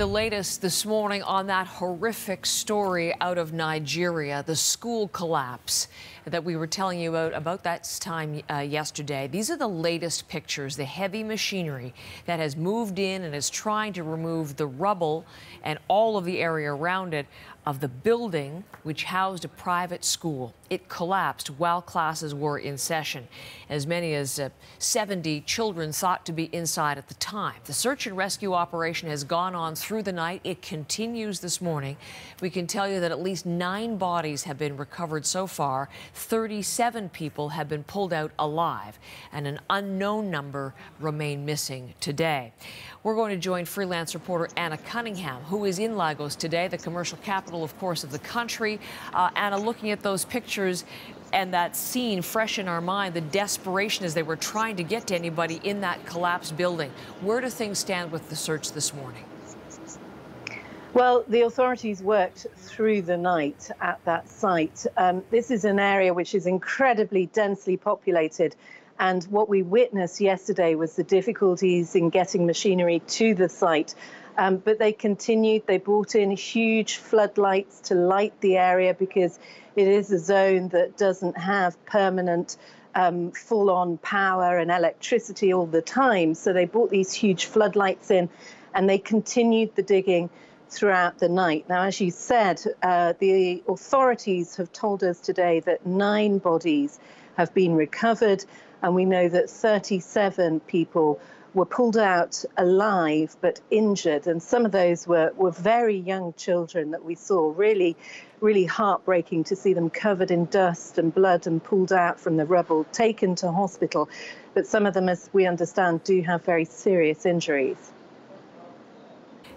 The latest this morning on that horrific story out of Nigeria, the school collapse that we were telling you about that time yesterday. These are the latest pictures, the heavy machinery that has moved in and is trying to remove the rubble and all of the area around it of the building which housed a private school. It collapsed while classes were in session. As many as 70 children thought to be inside at the time. The search and rescue operation has gone on through the night. It continues this morning. We can tell you that at least 9 bodies have been recovered so far. 37 people have been pulled out alive, and an unknown number remain missing today. We're going to join freelance reporter Anna Cunningham, who is in Lagos today, the commercial capital, of course, of the country. Anna, looking at those pictures and that scene fresh in our mind, the desperation as they were trying to get to anybody in that collapsed building. Where do things stand with the search this morning? Well, the authorities worked through the night at that site. This is an area which is incredibly densely populated. And what we witnessed yesterday was the difficulties in getting machinery to the site. But they continued. They brought in huge floodlights to light the area because it is a zone that doesn't have permanent full-on power and electricity all the time. So they brought these huge floodlights in and they continued the digging throughout the night. Now, as you said, the authorities have told us today that 9 bodies have been recovered, and we know that 37 people were pulled out alive but injured, and some of those were very young children that we saw. Really heartbreaking to see them covered in dust and blood and pulled out from the rubble, taken to hospital. But some of them, as we understand, do have very serious injuries.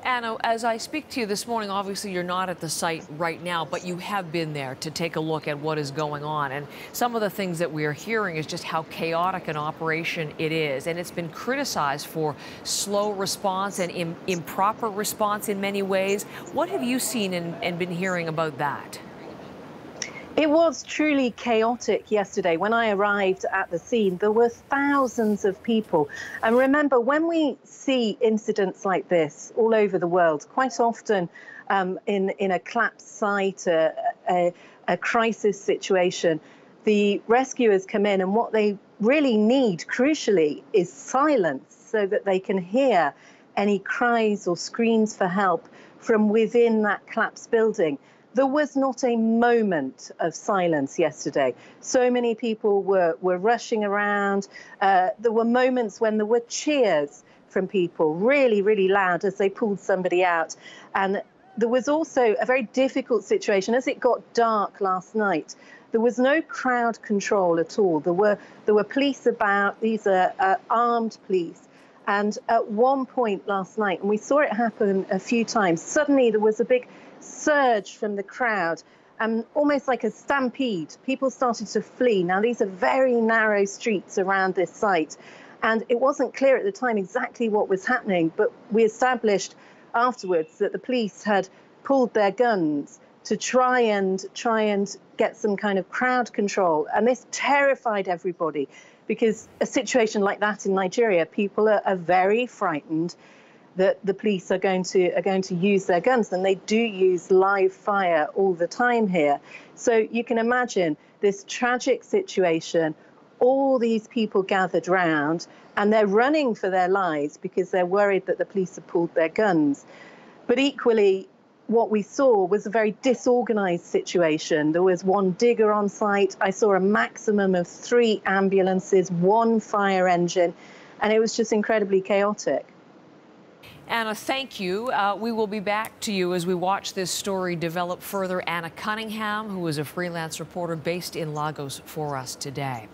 Anna, as I speak to you this morning, obviously you're not at the site right now, but you have been there to take a look at what is going on. And some of the things that we are hearing is just how chaotic an operation it is. And it's been criticized for slow response and improper response in many ways. What have you seen and been hearing about that? It was truly chaotic yesterday. When I arrived at the scene, there were thousands of people. And remember, when we see incidents like this all over the world, quite often in a collapsed site, a crisis situation, the rescuers come in, and what they really need, crucially, is silence so that they can hear any cries or screams for help from within that collapsed building. There was not a moment of silence yesterday. So many people were rushing around. There were moments when there were cheers from people, really loud, as they pulled somebody out. And there was also a very difficult situation. As it got dark last night, there was no crowd control at all. There were police about. These are armed police. And at one point last night, and we saw it happen a few times, suddenly there was a big surge from the crowd, almost like a stampede. People started to flee. Now, these are very narrow streets around this site, and it wasn't clear at the time exactly what was happening, but we established afterwards that the police had pulled their guns to try and get some kind of crowd control, and this terrified everybody because a situation like that in Nigeria, people are very frightened that the police are going to use their guns, and they do use live fire all the time here. So you can imagine this tragic situation, all these people gathered round, and they're running for their lives because they're worried that the police have pulled their guns. But equally, what we saw was a very disorganized situation. There was 1 digger on site. I saw a maximum of 3 ambulances, 1 fire engine, and it was just incredibly chaotic. Anna, thank you. We will be back to you as we watch this story develop further. Anna Cunningham, who is a freelance reporter based in Lagos for us today.